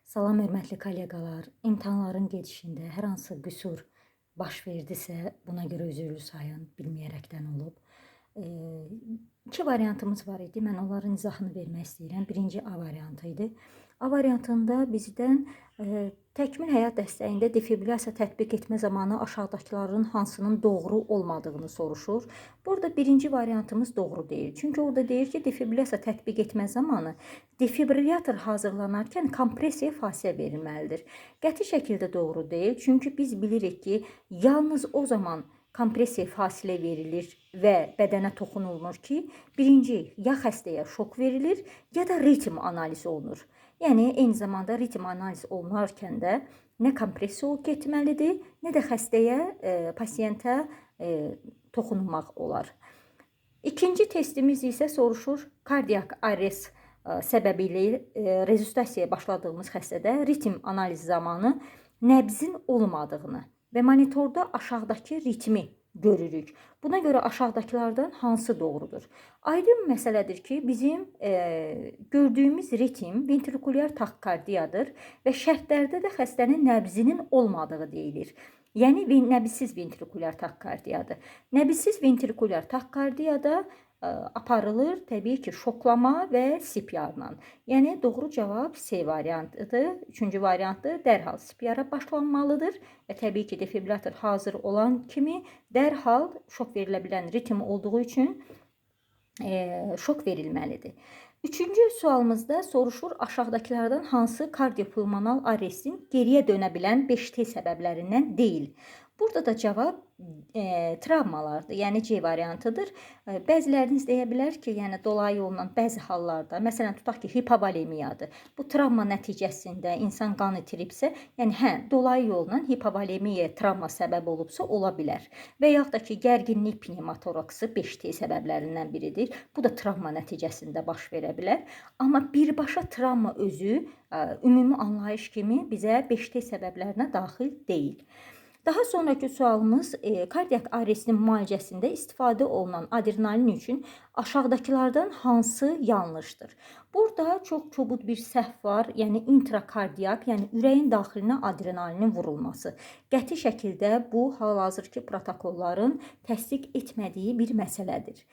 Salam hörmətli kolleqalar, imtahanların gedişində hər hansı qüsur baş verdisə, buna görə üzürlü sayın, bilməyərəkdən olub. İki variantımız var idi. Mən onların izahını vermək istəyirəm. Birinci A variantı idi. A variantında bizdən təkmil həyat dəstəyində defibrilyasiya tətbiq etmə zamanı aşağıdakıların hansının doğru olmadığını soruşur. Burada birinci variantımız doğru deyil. Çünki orada deyir ki, defibrilyasiya tətbiq etmə zamanı defibrilyator hazırlanarkən kompressiya fasilə verilməlidir. Qəti şəkildə doğru deyil. Çünki biz bilirik ki, yalnız o zaman kompressiya fasilə verilir və bədənə toxunulmur ki, birinci, ya xəstəyə şok verilir, ya da ritm analizi olunur. Yəni, eyni zamanda ritm analizi olunarkən də nə kompressiya getməlidir, nə də xəstəyə, pasiyentə toxunulmaq olar. İkinci testimiz isə soruşur, kardiak arrest səbəbilə resustasiyaya başladığımız xəstədə ritm analizi zamanı nəbzin olmadığını və monitorda aşağıdakı ritmi görürük. Buna görə aşağıdakılardan hansı doğrudur? Aydın məsələdir ki, bizim gördüyümüz ritm ventrikulyar takikardiyadır və şərtlərdə də xəstənin nəbzinin olmadığı deyilir. Yəni, nəbzsiz ventrikulyar takikardiyadır. Nəbzsiz ventrikulyar takikardiyada aparılır təbii ki, şoklama və CPR-la. Yəni, doğru cavab C variantıdır. Üçüncü variantdır, dərhal CPR-a başlanmalıdır və təbii ki, defibrillator hazır olan kimi dərhal şok verilə bilən ritm olduğu üçün şok verilməlidir. Üçüncü sualımızda soruşur, aşağıdakılardan hansı kardiopulmonal arrestin geriyə dönə bilən 5T səbəblərindən deyil. Burada da cavab travmalardır, yəni C variantıdır. Bəziləriniz deyə bilər ki, yəni dolayı yolla bəzi hallarda, məsələn, tutaq ki, hipovolemiyadır. Bu travma nəticəsində insan qan itiribsə, yəni dolayı yolla hipovolemiya travma səbəb olubsa, ola bilər. Və yaxud da ki, gərginlik pnevmotoraksı 5T səbəblərindən biridir. Bu da travma nəticəsində baş verə bilər. Amma birbaşa travma özü ümumi anlayış kimi bizə 5T səbəblərinə daxil deyil. Daha sonraki sualımız, kardiak arrestin müalicəsində istifadə olunan adrenalin üçün aşağıdakılardan hansı yanlışdır? Burada çox kobud bir səhv var, yəni intrakardiak, yəni ürəyin daxilinə adrenalinin vurulması. Qəti şəkildə bu hal-hazırki protokolların təsdiq etmədiyi bir məsələdir.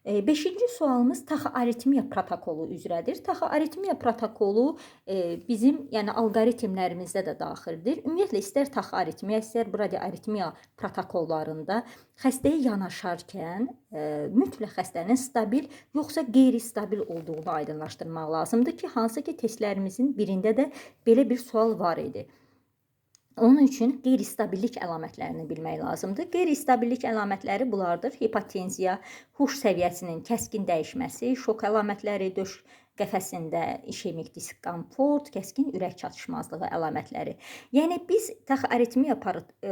Beşinci sualımız taxiaritmiya protokolu üzrədir. Taxiaritmiya protokolu bizim yəni alqoritmlərimizdə də daxildir. Ümumiyyətlə, istər taxiaritmiya, istər bradiaritmiya protokollarında xəstəyə yanaşarkən mütləq xəstənin stabil yoxsa qeyri-stabil olduğunu aydınlaşdırmaq lazımdır ki, hansı ki testlərimizin birində də belə bir sual var idi. Onun üçün qeyri-stabillik əlamətlərini bilmək lazımdır. Qeyri-stabillik əlamətləri bunlardır. Hipotenziya, huş səviyyəsinin kəskin dəyişməsi, şok əlamətləri, döş qəfəsində işemik diskomfort, kəskin ürək çatışmazlığı əlamətləri. Yəni, biz taxiaritmiya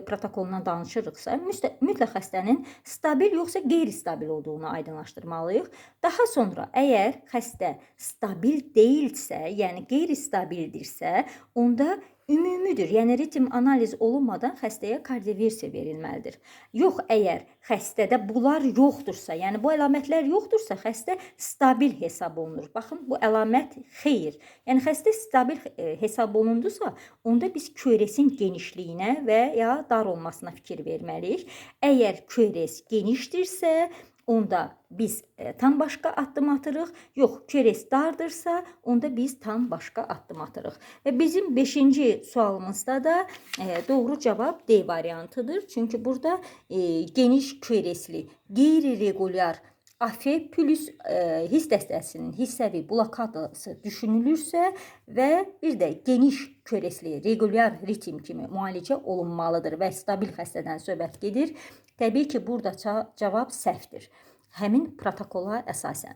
protokolundan danışırıqsa, mütləq xəstənin stabil yoxsa qeyri-stabil olduğunu aydınlaşdırmalıyıq. Daha sonra, əgər xəstə stabil deyilsə, yəni qeyri-stabildirsə, onda ümumidir, yəni ritm analiz olunmadan xəstəyə kardioversiya verilməlidir. Yox, əgər xəstədə bunlar yoxdursa, yəni bu əlamətlər yoxdursa, xəstə stabil hesab olunur. Baxın, bu əlamət xeyr. Yəni, xəstə stabil hesab olundusa, onda biz QRS-in genişliyinə və ya dar olmasına fikir verməliyik. Əgər QRS genişdirsə, onda biz tam başqa addım atırıq. Yox, QRS dardırsa, onda biz tam başqa addım atırıq. Və bizim 5-ci sualımızda da doğru cavab D variantıdır. Çünki burada geniş QRS-li, qeyri-regular AF plus hiss dəstəsinin hissəvi blokadası düşünülürsə və bir də geniş QRS-li regular ritm kimi müalicə olunmalıdır və stabil xəstədən söhbət gedir. Təbii ki, burada cavab səhvdir. Həmin protokola əsasən.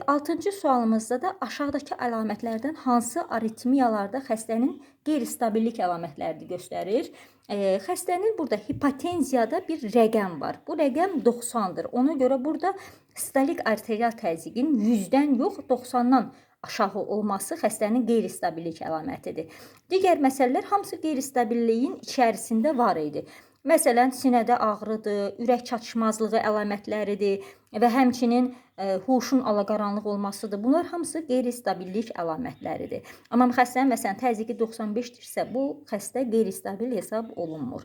6-cı sualımızda da aşağıdakı əlamətlərdən hansı aritmiyalarda xəstənin qeyri-stabillik əlamətlərini göstərir? Xəstənin burada hipotenziyada bir rəqəm var. Bu rəqəm 90-dır. Ona görə burada sistolik arterial təzyiqin 100-dən yox, 90-dan aşağı olması xəstənin qeyri-stabillik əlamətidir. Digər məsələlər hamısı qeyri-stabilliyin içərisində var idi. Məsələn, sinədə ağrıdır, ürək çatışmazlığı əlamətləridir və həmçinin huşun alaqaranlıq olmasıdır. Bunlar hamısı qeyri-stabillik əlamətləridir. Amma xəstənin məsələn təzyiqi 95-dirsə, bu xəstə qeyri-stabil hesab olunmur.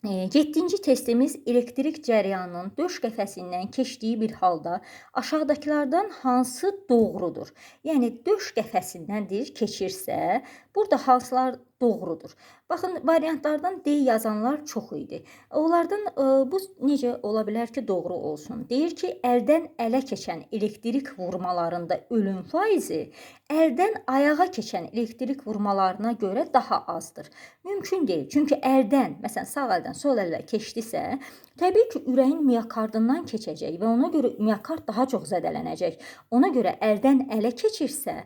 7-ci testimiz elektrik cəryanının döş qəfəsindən keçdiyi bir halda aşağıdakılardan hansı doğrudur? Yəni döş qəfəsindəndir keçirsə, burada hansılar doğrudur? Baxın, variantlardan D yazanlar çox idi. Onlardan bu necə ola bilər ki, doğru olsun? Deyir ki, əldən ələ keçən elektrik vurmalarında ölüm faizi əldən ayağa keçən elektrik vurmalarına görə daha azdır. Mümkün deyil. Çünki əldən, məsələn, sağ əldən sol ələ keçdisə, təbii ki, ürəyin miokardından keçəcək və ona görə miokard daha çox zədələnəcək. Ona görə əldən ələ keçirsə,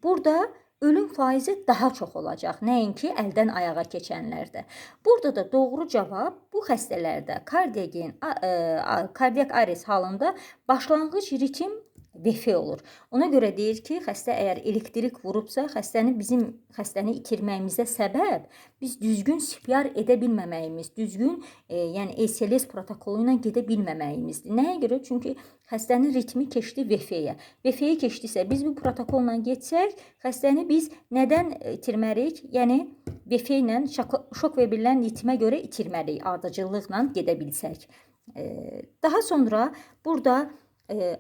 burada ölüm faizi daha çox olacaq, nəinki əldən ayağa keçənlərdə. Burada da doğru cavab bu xəstələrdə kardiyak arrest halında başlanğıc ritm VF olur. Ona görə deyir ki, xəstə əgər elektrik vurubsa, xəstəni itirməyimizə səbəb biz düzgün CPR edə bilməməyimiz, düzgün yəni ACLS protokolu ilə gedə bilməməyimizdir. Nəyə görə? Çünki xəstənin ritmi keçdi VF-yə. VF-yə keçdisə, biz bu protokolla getsək, xəstəni biz nədən itirməliyik? Yəni VF ilə şok verilən ritmə görə itirməliyik, ardıcıllıqla gedə bilsək. Daha sonra burada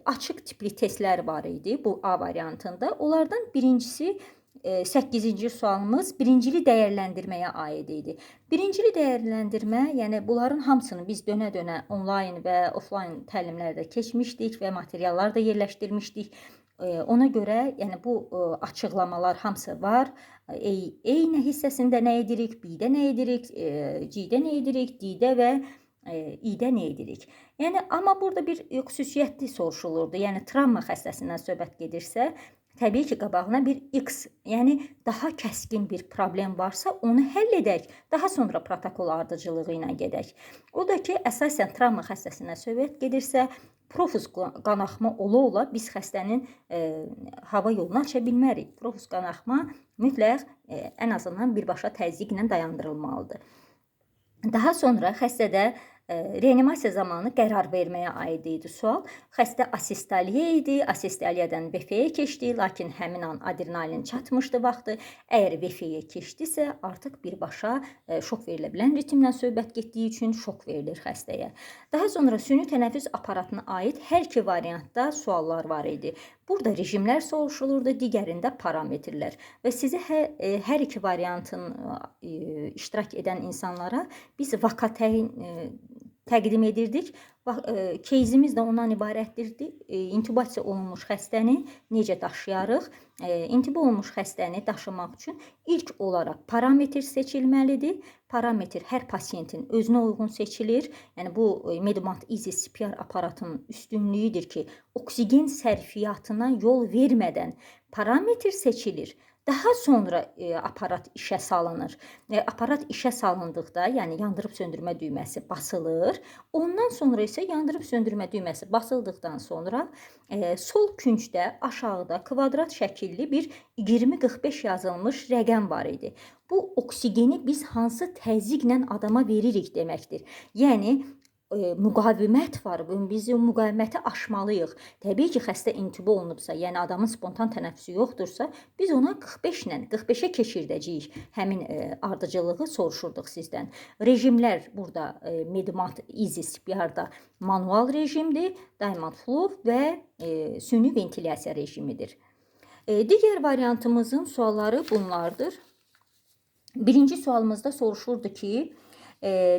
açıq tipli testlər var idi bu A variantında. Onlardan birincisi 8-ci sualımız birincili dəyərləndirməyə aid idi. Birincili dəyərləndirmə, yəni bunların hamısını biz dönə-dönə onlayn və offlayn təlimlərdə keçmişdik və materiallar da yerləşdirmişdik. Ona görə yəni bu açıqlamalar hamısı var. Eyni hissəsində nə edirik, B-də nə edirik, C-də nə edirik, D-də və İ-də nə edirik? Yəni, amma burada bir xüsusiyyətli soruşulurdu. Yəni, travma xəstəsindən söhbət gedirsə, təbii ki, qabağına bir X, yəni daha kəskin bir problem varsa, onu həll edək, daha sonra protokol ardıcılığı ilə gedək. O da ki, əsasən travma xəstəsindən söhbət gedirsə, profus qanaxma ola-ola biz xəstənin hava yolunu aça bilmərik. Profus qanaxma mütləq ən azından birbaşa təzyiqlə dayandırılmalıdır. Daha sonra xəstədə reanimasiya zamanı qərar verməyə aid idi sual. Xəstə asistoliya idi, asistoliyadan VF-yə keçdi, lakin həmin an adrenalin çatmışdı vaxtı. Əgər VF-yə keçdisə, artıq birbaşa şok verilə bilən ritmlə söhbət getdiyi üçün şok verilir xəstəyə. Daha sonra süni tənəffüs aparatına aid hər iki variantda suallar var idi. Burada rejimlər soruşulurdu, digərində parametrlər və sizə hər iki variantın iştirak edən insanlara biz vaka təqdim edirdik. Кейzimiz də ondan ibarətdir. İntubasiya olunmuş xəstəni necə daşıyarıq? İntuba olunmuş xəstəni daşımaq üçün ilk olaraq parametr seçilməlidir. Parametr hər pasiyentin özünə uyğun seçilir. Yəni bu Medmont Easy CPR aparatının üstünlüyüdür ki, oksigen sərfiyyatına yol vermədən parametr seçilir. Daha sonra aparat işə salınır. Aparat işə salındıqda, yəni yandırıb söndürmə düyməsi basılır. Ondan sonra isə yandırıb söndürmə düyməsi basıldıqdan sonra sol küncdə aşağıda kvadrat şəkilli bir 20-45 yazılmış rəqəm var idi. Bu oksigeni biz hansı təzyiqlə adama veririk deməkdir. Yəni müqavimət var və biz o müqaviməti aşmalıyıq. Təbii ki, xəstə intuba olunubsa, yəni adamın spontan tənəffüsü yoxdursa, biz ona 45-lə, 45-ə keçirdəcəyik. Həmin ardıcılığı soruşurduq sizdən. Rejimlər burada Medmont Easy CPR-da manual rejimdir, Diamond Flow və süni ventilyasiya rejimidir. Digər variantımızın sualları bunlardır. Birinci sualımızda soruşurdu ki,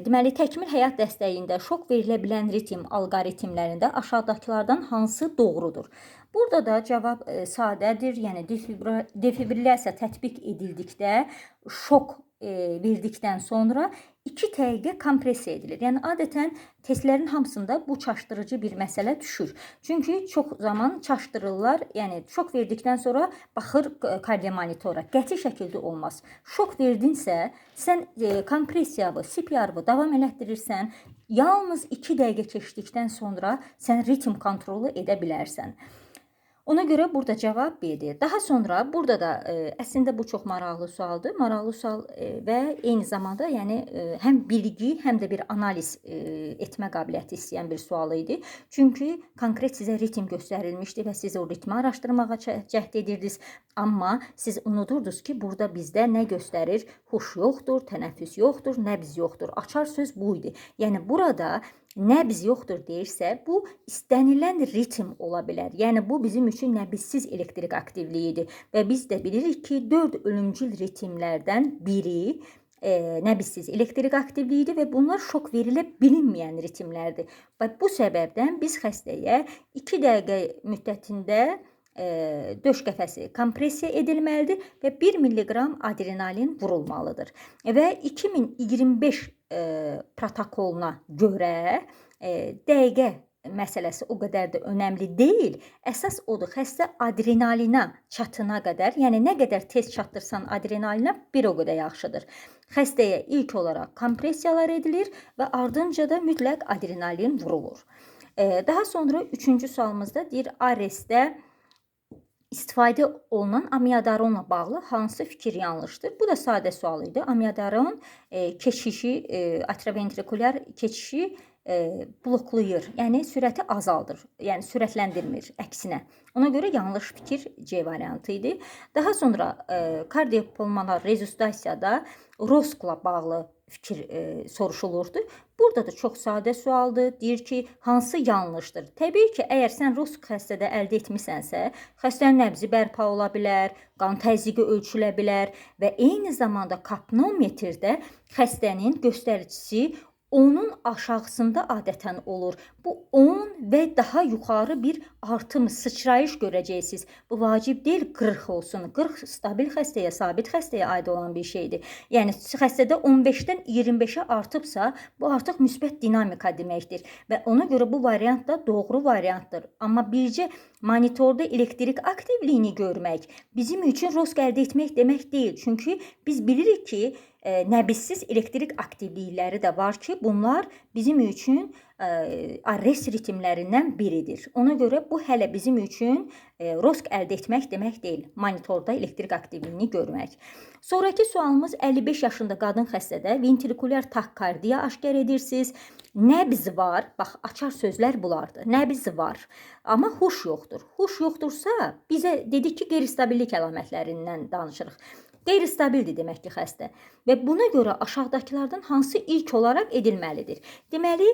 deməli, təkmil həyat dəstəyində şok verilə bilən ritm alqoritmlərində aşağıdakılardan hansı doğrudur? Burada da cavab sadədir, yəni defibrillyasiya tətbiq edildikdə şok verdikdən sonra 2 dəqiqə kompressiya edilir. Yəni adətən testlərin hamısında bu çaşdırıcı bir məsələ düşür. Çünki çox zaman çaşdırırlar, yəni şok verdikdən sonra baxır kardiomonitora. Qəti şəkildə olmaz. Şok verdinsə, sən kompressiyanı, CPR-ı davam elətdirirsən, yalnız 2 dəqiqə keçdikdən sonra sən ritm kontrolu edə bilərsən. Ona görə burada cavab B-dir. Daha sonra burada da əslində bu çox maraqlı sualdır. Maraqlı sual və eyni zamanda yəni həm bilgi, həm də bir analiz etmə qabiliyyəti istəyən bir sual idi. Çünki konkret sizə ritm göstərilmişdi və siz o ritmi araşdırmağa cəhd edirdiniz. Amma siz unudurdunuz ki, burada bizdə nə göstərir? Huş yoxdur, tənəffüs yoxdur, nəbz yoxdur. Açar söz bu idi. Yəni burada nəbz yoxdur deyirsə, bu istənilən ritm ola bilər. Yəni bu bizim üçün nəbzsiz elektrik aktivliyidir və biz də bilirik ki, 4 ölümcül ritmlərdən biri nəbzsiz elektrik aktivliyidir və bunlar şok verilə bilinməyən ritmlərdir. Və bu səbəbdən biz xəstəyə 2 dəqiqə müddətində döş qəfəsi kompressiya edilməlidir və 1 milliqram adrenalin vurulmalıdır. Və 2025 protokoluna görə dəqiqə məsələsi o qədər də önəmli deyil. Əsas odur, xəstə adrenalina çatına qədər, yəni nə qədər tez çatdırsan adrenalina bir o qədər yaxşıdır. Xəstəyə ilk olaraq kompressiyalar edilir və ardınca da mütləq adrenalin vurulur. Daha sonra 3-cü sualımızda deyir, ARS-də istifadə olunan amiodaronla bağlı hansı fikir yanlışdır? Bu da sadə sual idi. Amiodaron keçişi, atrioventrikulyar keçişi bloklayır, yəni sürəti azaldır, yəni sürətləndirmir, əksinə. Ona görə yanlış fikir C variantı idi. Daha sonra kardiopulmonar rezustasiyada ROSC-la bağlı fikir soruşulurdu. Burada da çox sadə sualdır. Deyir ki, hansı yanlışdır? Təbii ki, əgər sən ROSC xəstədə əldə etmisənsə, xəstənin nəbzi bərpa ola bilər, qan təzyiqi ölçülə bilər və eyni zamanda kapnometrdə xəstənin göstəricisi onun aşağısında adətən olur. Bu 10 və daha yuxarı bir artım, sıçrayış görəcəksiniz. Bu vacib deyil 40 olsun. 40 stabil xəstəyə, sabit xəstəyə aid olan bir şeydir. Yəni xəstədə 15-dən 25-ə artıbsa, bu artıq müsbət dinamika deməkdir. Və ona görə bu variant da doğru variantdır. Amma bircə monitorda elektrik aktivliyini görmək bizim üçün ROSC əldə etmək demək deyil. Çünki biz bilirik ki, nəbzsiz elektrik aktivlikləri də var ki, bunlar bizim üçün ARS ritmlərindən biridir. Ona görə bu hələ bizim üçün ROSC əldə etmək demək deyil, monitorda elektrik aktivliyini görmək. Sonraki sualımız 55 yaşında qadın xəstədə ventrikulyar takkardiya aşkar edirsiniz. Nəbz var, bax açar sözlər bunlardır. Nəbz var, amma huş yoxdur. Huş yoxdursa bizə dedik ki, qeyri-stabillik əlamətlərindən danışırıq. Qeyri-stabildir demək ki, xəstə. Və buna görə aşağıdakılardan hansı ilk olaraq edilməlidir? Deməli,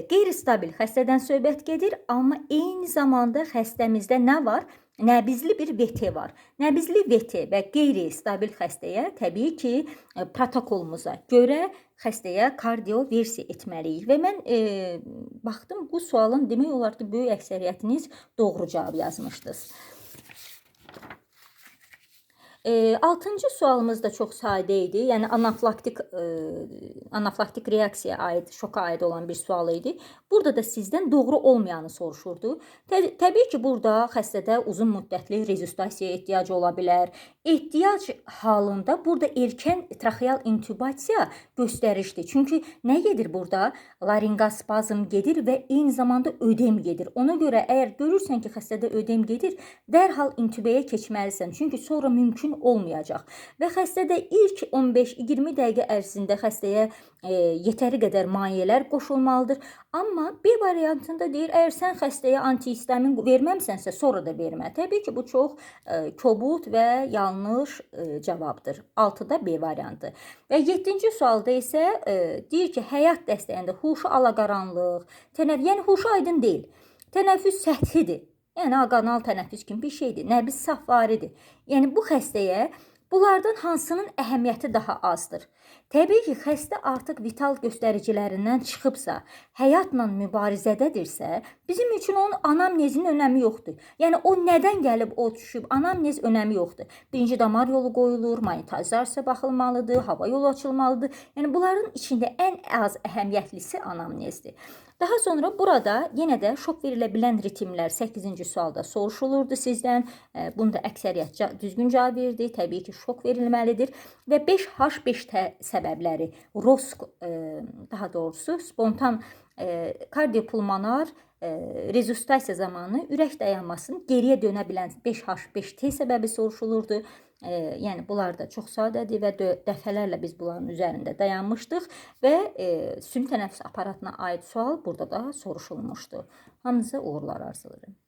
qeyri-stabil xəstədən söhbət gedir, amma eyni zamanda xəstəmizdə nə var? Nəbzli bir VT var. Nəbzli VT və qeyri-stabil xəstəyə təbii ki, protokolumuza görə xəstəyə kardioversiya etməliyik. Və mən baxdım, bu sualın demək olar ki, böyük əksəriyyətiniz doğru cavab yazmışdınız. 6-cı sualımız da çox sadə idi. Yəni anafilaktik reaksiyaya aid, şoka aid olan bir sual idi. Burada da sizdən doğru olmayanı soruşurdu. Təbii ki, burada xəstədə uzun müddətli rezustasiyaya ehtiyacı ola bilər. Ehtiyac halında burada erkən traxeal intubasiya göstərişdir. Çünki nə gedir burada? Laringospazm gedir və eyni zamanda ödem gedir. Ona görə əgər görürsən ki, xəstədə ödem gedir, dərhal intubəyə keçməlisən. Çünki sonra mümkün olmayacaq. Və xəstədə ilk 15-20 dəqiqə ərzində xəstəyə yetəri qədər mayelər qoşulmalıdır. Amma B variantında deyir, əgər sən xəstəyə antihistamin verməmsənsə, sonra da vermə. Təbii ki, bu çox kobud və yanlış cavabdır. 6-da B variantı. Və 7-ci sualda isə deyir ki, həyat dəstəyində huşu alaqaranlıq, yəni huşu aydın deyil. Tənəffüs səthidir. Yəni aqanal tənəffüs kimi bir şeydir. Nəbz safaridir. Yəni bu xəstəyə bunlardan hansının əhəmiyyəti daha azdır? Təbii ki, xəstə artıq vital göstəricilərindən çıxıbsa, həyatla mübarizədədirsə, bizim üçün onun anamnezinin önəmi yoxdur. Yəni o nədən gəlib o düşüb, anamnez önəmi yoxdur. Birinci damar yolu qoyulur, monitorizasiya baxılmalıdır, hava yolu açılmalıdır. Yəni bunların içində ən az əhəmiyyətlisi anamnezdir. Daha sonra burada yenə də şok verilə bilən ritmlər 8-ci sualda soruşulurdu sizdən. Bunda əksəriyyət düzgün cavab verdi. Təbii ki, şok verilməlidir. Və 5H5T səbəbləri, ROSC, daha doğrusu spontan kardiopulmonar rezustasiya zamanı ürək dayanmasının geriyə dönə bilən 5H5T səbəbi soruşulurdu. Yəni bunlar da çox sadədir və dəfələrlə biz bunların üzərində dayanmışdıq və süni tənəffüs aparatına aid sual burada da soruşulmuşdu. Hamınıza uğurlar arzulayıram.